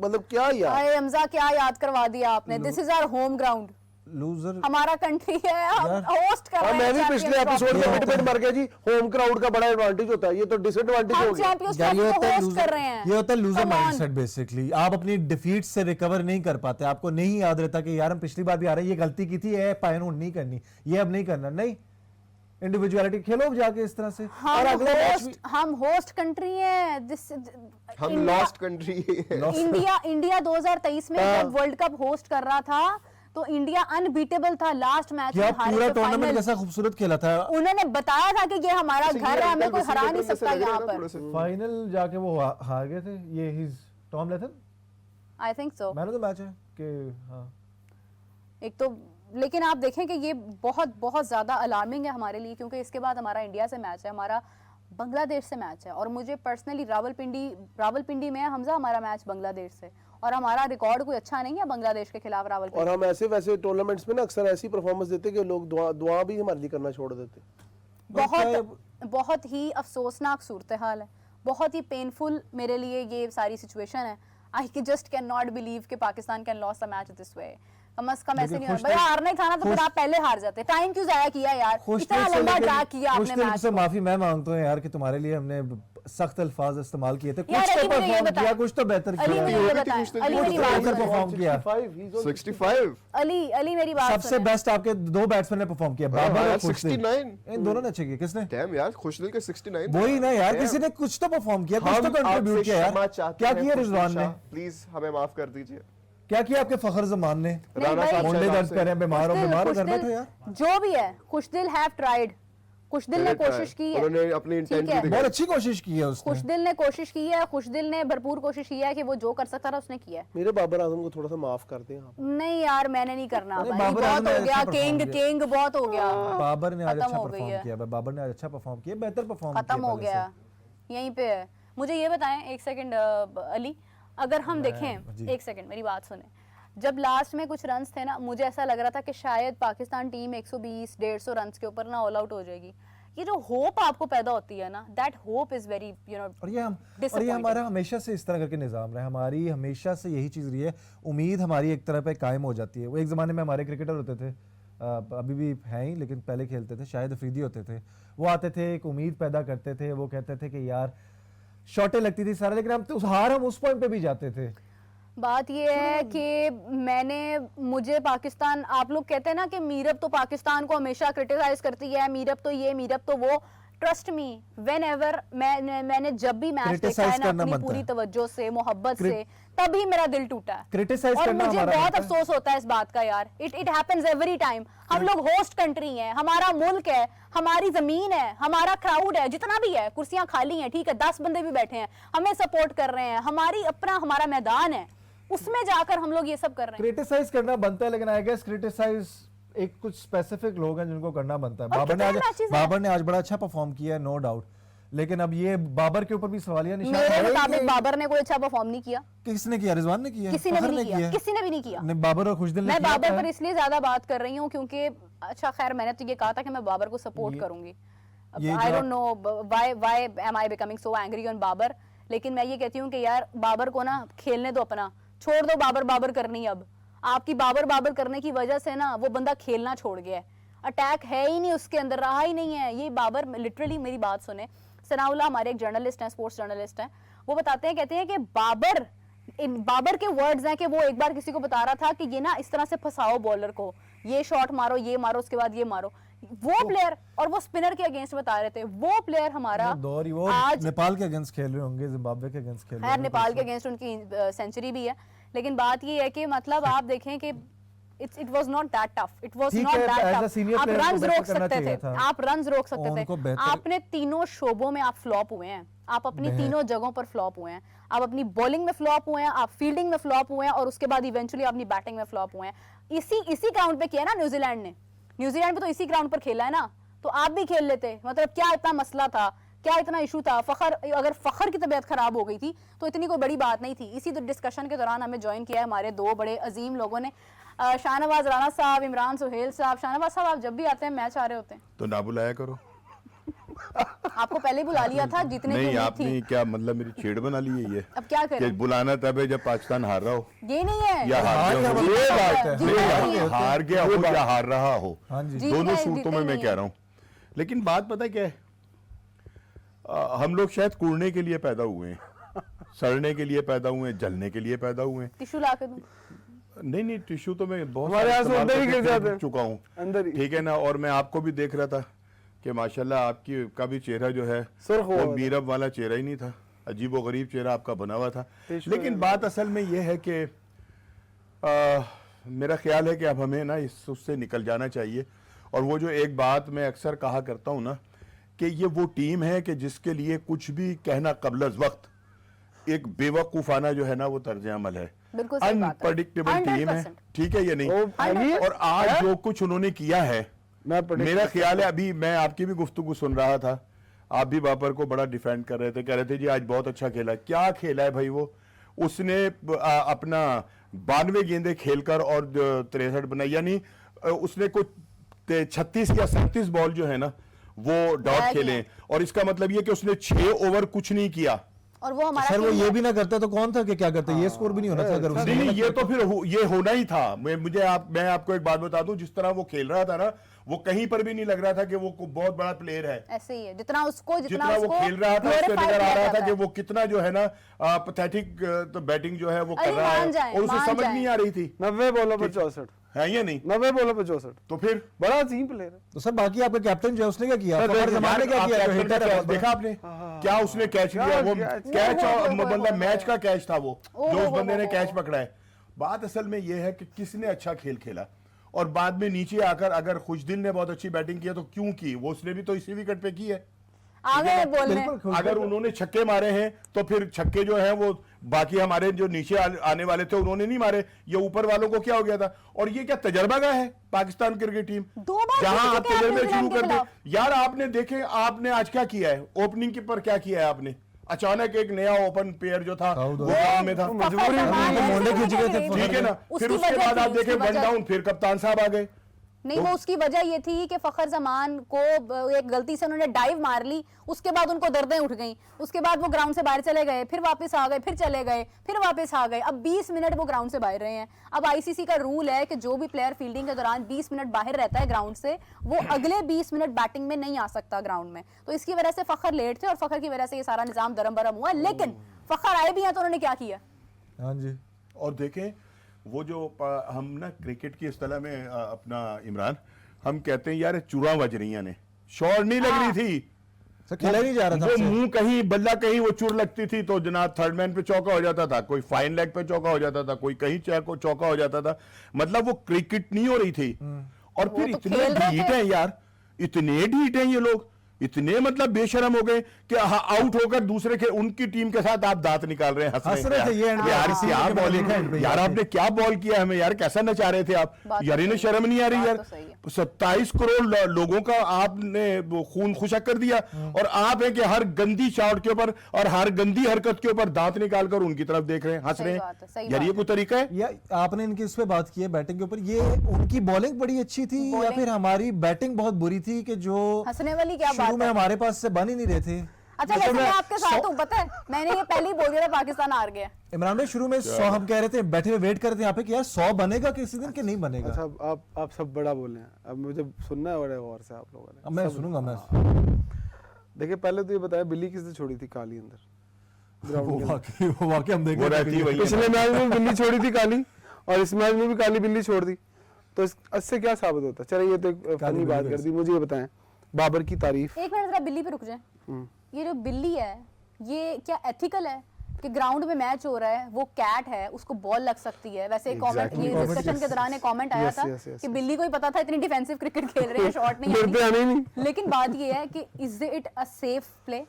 मतलब क्या यार, अरे हमजा क्या याद करवा दिया आपने, this is our home ground, loser हमारा कंट्री है, हम होस्ट कर रहे हैं। मैं भी पिछले एपिसोड में मिनट मर गया जी, होम क्राउड का बड़ा एडवांटेज होता है, ये तो डिसएडवांटेज हो गया। चैंपियंस ट्रॉफी को होस्ट कर रहे हैं। ये होता है loser Come on. Mindset basically. आप अपनी डिफीट से रिकवर नहीं कर पाते, आपको नहीं याद रहता कि यार हम पिछली बार भी आ रहे हैं, ये गलती की थी, ये पायन नहीं करनी, ये अब नहीं करना, नहीं इंडिविजुअलिटी खेलो जाके इस तरह से। और अगला मैच भी हम होस्ट कंट्री है, हम लॉस्ट कंट्री इंडिया 2023 में जब वर्ल्ड कप होस्ट कर रहा था तो इंडिया अनबीटेबल था, लास्ट मैच में हारे पूरा थे टूर्नामेंट फाइनल। कैसा खूबसूरत खेला था, उन्होंने बताया था कि ये हमारा घर है, हमें कोई हरा नहीं सकता यहाँ पर। फाइनल जाके वो हार गए थे। ये हिज टॉम लेथन I think so man of the match है कि हाँ। एक तो लेकिन आप देखें कि ये बहुत बहुत ज़्यादा अलार्मिंग है हमारे लिए, क्योंकि इसके बाद हमारा इंडिया से मैच है, हमारा बांग्लादेश से मैच है, और मुझे पर्सनली रावलपिंडी में है हमजा हमारा मैच बांग्लादेश से, और हमारा रिकॉर्ड कोई अच्छा नहीं है बांग्लादेश के खिलाफ रावलपिंडी। और हम ऐसे वैसे टूर्नामेंट्स में ना अक्सर ऐसी परफॉर्मेंस देते कि लोग दुआ भी हमारे लिए करना छोड़ देते। बहुत ही अफसोसनाक सूरत हाल है, बहुत ही पेनफुल मेरे लिए ये सारी सिचुएशन है। I just can not believe कि Pakistan can loss the match this way. कम से कम ऐसे नहीं होना भाई, हारना ही था ना तो फिर आप पहले हार जाते। टाइम क्यों जाया किया यार, इतना लंबा ड्रैग किया आपने मैच से को। माफी मैं मांगता हूँ यार कि तुम्हारे लिए हमने सख्त अल्फाज इस्तेमाल किए थे, कुछ यार, तो अली मुझे ये परफॉर्म बता। किया, कुछ तो बेहतर अली मुझे किया, ये बताएं, अली मेरी बात बेहतर सुने। परफॉर्म किया। 65 अली मेरी बात सबसे सुने। बेस्ट आपके दो बैट्समैन ने परफॉर्म किया, बाबर और खुशदिल। 69 इन दोनों ने अच्छे किए। किसने? डैम यार, खुशदिल के 69 वही ना यार, किसी ने कुछ तो परफॉर्म किया, कुछ तो कंट्रीब्यूट किया यार। क्या किया रिजवान ने, प्लीज हमें माफ कर दीजिए। क्या किया आपके फखर जमान ने? राणा भाई, साहब मोंडे शायद दर्द आपसे- कर रहे हैं, बीमार हो घर खुशदिल बैठो यार। जो भी है, खुशदिल हैव ट्राइड, खुशदिल ने कोशिश की है, उन्होंने अपनी ठीक इंटेंट है। भी बहुत अच्छी कोशिश की है उसने। खुशदिल ने कोशिश की है, खुशदिल ने भरपूर कोशिश की है कि वो जो कर सकता था उसने किया है। मेरे बाबर आजम को थोड़ा सा माफ कर दें आप। नहीं यार, मैंने नहीं करना नहीं, भाई, बाबर आजम बहुत ने हो गया, अच्छा perform किंग बहुत हो गया, बाबर ने आज खत्म अच्छा हो गई परफॉर्म है। किया, बाबर ने आज अच्छा परफॉर्म किया, बेहतर परफॉर्म किया खत्म हो पहले से। गया, यहीं पे है। मुझे ये बताएं एक सेकंड अली, अगर हम देखें, जी। एक सेकंड मेरी बात सुने, जब लास्ट में कुछ रन्स थे ना, मुझे ऐसा लग रहा था कि शायद पाकिस्तान टीम 120-150 रन्स के ऊपर ना ऑल आउट हो जाएगी। ये जो होप आपको पैदा होती है ना, दैट होप इज वेरी और ये हमारा हमेशा से इस तरह करके निज़ाम रहा है, हमारी हमेशा से यही चीज़ रही है। उम्मीद हमारी एक तरह पे कायम हो जाती है। वो एक ज़माने में हमारे क्रिकेटर होते थे, अभी भी हैं ही लेकिन पहले खेलते थे, शायद अफरीदी होते थे, वो आते थे, एक उम्मीद पैदा करते थे, वो कहते थे कि यार शॉटें लगती थी सारा, लेकिन हम उस पॉइंट पे भी जाते थे। बात ये है कि मुझे पाकिस्तान, आप लोग कहते हैं ना कि मीरब तो पाकिस्तान को हमेशा क्रिटिसाइज करती है, मीरब तो ये, मीरब तो वो। ट्रस्ट मी, वेन एवर मैंने जब भी मैच देखा है ना अपनी पूरी तवज्जो से, मोहब्बत से, तभी मेरा दिल टूटा है। क्रिटिसाइज और करना मुझे हमारा बहुत बनता है। अफसोस होता है इस बात का यार। It happens every time. हम लोग होस्ट कंट्री हैं, हमारा मुल्क है, हमारी जमीन है, हमारा क्राउड है, जितना भी है, कुर्सियां खाली हैं, ठीक है, 10 बंदे भी बैठे हैं, हमें सपोर्ट कर रहे हैं, हमारा मैदान है, उसमें जाकर हम लोग ये सब कर रहे हैं। क्रिटिसाइज करना बनता है, लेकिन आई गेस क्रिटिसाइज एक कुछ स्पेसिफिक लोग हैं जिनको करना बनता है। बाबर ने आज बड़ा अच्छा परफॉर्म किया है, नो डाउट, लेकिन अब ये बाबर के ऊपर भी सवालिया निशान मेरे है मुताबिक कि बाबर ने कोई अच्छा परफॉर्म नहीं किया। किसने किया? रिजवान ने किया, किसी ने भी फखर नहीं किया, किया। किसी ने भी नहीं किया। नहीं, बाबर और खुशदिल ने मैं किया बाबर था। पर इसलिए ज्यादा बात कर रही हूँ क्योंकि अच्छा खैर मैंने तो ये कहा था कि मैं बाबर को सपोर्ट करूंगी। I don't know why am I becoming so angry on Babar, लेकिन मैं ये कहती हूँ कि यार बाबर को ना खेलने दो, अपना छोड़ दो बाबर करनी। अब आपकी बाबर करने की वजह से ना वो बंदा खेलना छोड़ गया है, अटैक है ही नहीं उसके अंदर, रहा ही नहीं है। ये बाबर लिटरली, मेरी बात सुने, सनाउल्लाह हमारे एक जर्नलिस्ट हैं, स्पोर्ट्स जर्नलिस्ट हैं, वो बताते हैं, कहते हैं कि बाबर के वर्ड्स हैं कि वो एक बार किसी को बता रहा था कि ये ना इस तरह से फंसाओ बॉलर को, ये शॉट मारो, ये मारो, उसके बाद ये मारो। वो प्लेयर, और वो स्पिनर के अगेंस्ट बता रहे थे, वो प्लेयर हमारा आज नेपाल के अगेंस्ट खेल रहे होंगे, जिम्बाब्वे के अगेंस्ट खेल रहे खैर होंगे। नेपाल के अगेंस्ट उनकी सेंचुरी भी है, लेकिन बात ये है कि मतलब आप देखें कि it was not that tough, it was ठीक नॉट है, that as a tough. senior आप player को रन्स बेहतर रोक करना सकते चाहिए थे, था। आप रन्स रोक सकते उनको थे। बेहतर- आपने तीनों शोबों में आप फ्लॉप हुए हैं, आप अपनी तीनों जगहों पर फ्लॉप हुए हैं। आप अपनी बॉलिंग में फ्लॉप हुए हैं, आप फील्डिंग में फ्लॉप हुए हैं, और उसके बाद इवेंचुअली अपनी बैटिंग में फ्लॉप हुए हैं। इसी ग्राउंड पे किया ना न्यूजीलैंड ने, न्यूजीलैंड पे तो इसी ग्राउंड पर खेला है ना, तो आप भी खेल लेते। मतलब क्या इतना मसला था, क्या इतना इशू था? अगर फखर की तबीयत खराब हो गई थी तो इतनी कोई बड़ी बात नहीं थी। इसी डिस्कशन के दौरान हमें ज्वाइन किया है हमारे दो बड़े अजीम लोगों ने, शाहनवाज राणा साहब, इमरान सुहेल साहब। शाहनवाज साहब, आप जब भी आते हैं मैच आ रहे होते हैं तो ना बुलाया करो। आपको पहले बुला लिया था, जीतने की नहीं उम्मीद आपने थी। क्या मतलब मेरी छेड़ बना ली है ये अब क्या कि करें? बुलाना तब है जब पाकिस्तान हार रहा हो ये नहीं है। या हार गया हो ये बात है। जीतना नहीं है। हार गया हो या हार रहा हो, हाँ जी। जीतना दोनों है, सूरतों जीतना में मैं नहीं कह है। रहा हूँ। लेकिन बात पता है क्या है, हम लोग शायद कूड़ने के लिए पैदा हुए हैं, सड़ने के लिए पैदा हुए हैं, जलने के लिए पैदा हुए हैं। टिश्यू ला के दूं? नहीं नहीं, टिश्यू तो मैं बहुत हमारे सारे यहाँ से इस्तेमाल अंदर ही करके गिर जाते हैं। चुका हूँ, अंदर ही। ठीक है ना। और मैं आपको भी देख रहा था कि माशाल्लाह आपकी का भी चेहरा जो है सुर्ख हुआ वो हुआ था। मीरब वाला चेहरा ही नहीं था, अजीब व गरीब चेहरा आपका बना हुआ था। टिश्यू लेकिन बात असल में ये है कि मेरा ख्याल है कि अब हमें ना उससे निकल जाना चाहिए। और वो जो एक बात मैं अक्सर कहा करता हूँ ना कि ये वो टीम है कि जिसके लिए कुछ भी कहना कबल अज़ वक्त एक बेवकूफ़ाना जो है ना वो तर्ज अमल है। बिल्कुल सही बात है। अनप्रडिक्टेबल टीम है, 100%। ठीक है ये नहीं। वो फैली और आज जो कुछ उन्होंने किया है, मैं predict मेरा कर ख्याल है, अभी मैं आपकी भी गुफ्तगू सुन रहा था, आप भी बाबर को बड़ा डिफेंड कर रहे थे, कह रहे थे जी आज बहुत अच्छा खेला। क्या खेला है भाई वो? उसने अपना 92 गेंदें खेलकर और 63 बनाई, यानी उसने कुछ 36 या 37 बॉल जो है ना वो डॉट बैग खेले। है। और इसका मतलब ये कि उसने 6 ओवर कुछ नहीं किया। और वो हमारा सर वो खेल ये है। भी ना करता तो कौन था कि क्या करता, ये स्कोर भी नहीं होना था अगर उसने नहीं ये तो फिर ये होना ही था। मैं आपको एक बात बता दूं, जिस तरह वो खेल रहा था ना, वो कहीं पर भी नहीं लग रहा था कि वो बहुत बड़ा प्लेयर है। ऐसे ही है, जितना उसको जितना वो खेल रहा था उससे glorify नजर आ किया रहा था जाता कि है। वो कितना जो है ना पैथेटिक तो बैटिंग जो है वो कर अरे रहा मान है, जाए, और उसे मान समझ जाए। नहीं आ रही थी। 90 बॉलों पे 64, है ये नहीं? 90 बॉलों पे 64, तो फिर बड़ा अजीम प्लेयर है। तो सर बाकी आपका कैप्टन जो है उसने क्या किया, सर, फखर देखिए, जमान ने क्या आप किया, जो कैप्टन का हिटर है कैच बहुत बड़ा। देखा आपने क्या उसने कैच लिया? वो कैच- कैच और वो- मतलब मैच का कैच था वो, ओ- जो उस ओ- बंदे ने ओ- कैच पकड़ा है। बात असल में ये है कि किसने अच्छा खेल खेला, और बाद में नीचे आकर अगर खुशदिल ने बहुत अच्छी बैटिंग की है तो क्यों की? वो उसने भी तो इसी विकेट पे की है। आगे बोलने। बिल्कुल खुश- अगर उन्होंने छक्के मारे हैं तो फिर छक्के जो हैं वो बाकी हमारे जो नीचे आने वाले थे उन्होंने नहीं मारे, ये ऊपर वालों को क्या हो गया था? और ये क्या तजर्बा का है पाकिस्तान क्रिकेट टीम, 2 बार जहां जीत आप चुके हैं तजर्बे शुरू न्यूजीलैंड के कर दे। खिलाफ। यार आपने देखे, आपने आज क्या किया है ओपनिंग के पर, क्या किया है आपने? अचानक एक नया ओपन प्लेयर जो था दाऊद वो और- ग्राउंड में था, मजबूरी फखर तो मोंडे खींच गए थे, ठीक है ना। फिर उसकी उसके वजह बाद थी, आप देखें उसकी 1 वजह- डाउन, फिर कप्तान साहब आ गए। नहीं, वो उसकी वजह ये थी कि फखर जमान को एक गलती से उन्होंने डाइव मार ली, उसके बाद उनको दर्दें उठ गईं, उसके बाद वो ग्राउंड से बाहर चले गए, फिर वापस आ गए, फिर चले गए, फिर वापस आ गए। अब 20 मिनट वो ग्राउंड से बाहर रहे हैं। अब आईसीसी का रूल है कि जो भी प्लेयर फील्डिंग के दौरान 20 मिनट बाहर रहता है ग्राउंड से, वो अगले 20 मिनट बैटिंग में नहीं आ सकता ग्राउंड में। तो इसकी वजह से फखर लेट थे और फखर की वजह से ये सारा निजाम दरम बरम हुआ। लेकिन फखर आए भी हैं तो उन्होंने क्या किया? हाँ जी। और देखें वो जो हम ना क्रिकेट की इस्तेलाह में अपना इमरान, हम कहते हैं यार चूड़ा बज रही ने, शॉट नहीं लग रही थी, सर खेला ही नहीं जा रहा था वो आपसे। मुंह कहीं बल्ला कहीं वो चुर लगती थी तो जनाब थर्ड मैन पे चौका हो जाता था, कोई फाइन लेग पे चौका हो जाता था, कोई कहीं चौका हो जाता था। मतलब वो क्रिकेट नहीं हो रही थी। और वो फिर तो इतने खेल रहे ढीठ थे। हैं यार, इतने ढीठ हैं ये लोग, इतने मतलब बेशरम हो गए कि आउट होकर दूसरे के उनकी टीम के साथ आप दांत निकाल रहे हैं, हंस हंस रहे थे, ये एंड पे यार किसी क्या ने मैंने बॉलिंग देखा एंड पे है यार, ये। आपने क्या बॉल किया हमें यार, कैसा नचा रहे थे आप बात तो यार, इन्हें सही है। शर्म नहीं आ रही बात यार? तो सही है। 27 करोड़ लोगों का आपने वो खून खुशक कर दिया, और आप है कि हर गंदी शॉट के ऊपर और हर गंदी हरकत के ऊपर दांत निकालकर उनकी तरफ देख रहे हैं, हंस सही रहे बात है, सही हैं यार, ये बात कोई तरीका है? या आपने इनकी इस पे बात की है बैटिंग के ऊपर, ये उनकी बॉलिंग बड़ी अच्छी थी या Bowling- फिर हमारी बैटिंग बहुत बुरी थी कि जो हंसने वाली क्या शुरू बात में है? हमारे पास से बन ही नहीं रहे थे। अच्छा, जैसे वैसे मैं मैं आपके साथ हूँ, पता है मैंने ये पहले ही बोल दिया था पाकिस्तान हार गया। इमरान भाई शुरू में 100 हम कह रहे थे, बैठे हुए वेट कर रहे थे यहाँ पे कि यार 100 बनेगा किसी दिन कि नहीं बनेगा। अच्छा आप सब बड़ा बोल रहे हैं, अब मुझे सुनना है बड़े गौर से आप लोगों ने। अब मैं सब- सुनूंगा मैं। देखिए पहले तो ये बताया बिल्ली किसने छोड़ी थी काली अंदर ग्राउंड वो के अंदर? वाकई हम देख वो रहे थे रहती कि- वही है। पिछले मैच में बिल्ली छोड़ी थी काली और इस मैच में भी काली बिल्ली छोड़ दी, तो इससे क्या साबित होता है? चलिए ये तो एक फनी बिल्ली बात कर दी। मुझे ये बताएं, बाबर की तारीफ। एक मिनट जरा बिल्ली पे रुक जाए। ये जो बिल्ली है ये क्या एथिकल है कि ग्राउंड में मैच हो रहा है, वो कैट है, उसको बॉल लग सकती है? वैसे एक कमेंट, Exactly. ये डिस्कशन के दौरान एक कमेंट आया Yes, था yes, yes, कि yes. बिल्ली को ही पता था इतनी डिफेंसिव क्रिकेट खेल रहे हैं, शॉट नहीं डरते आती। आने ही नहीं। लेकिन बात ये है कि is it a safe play?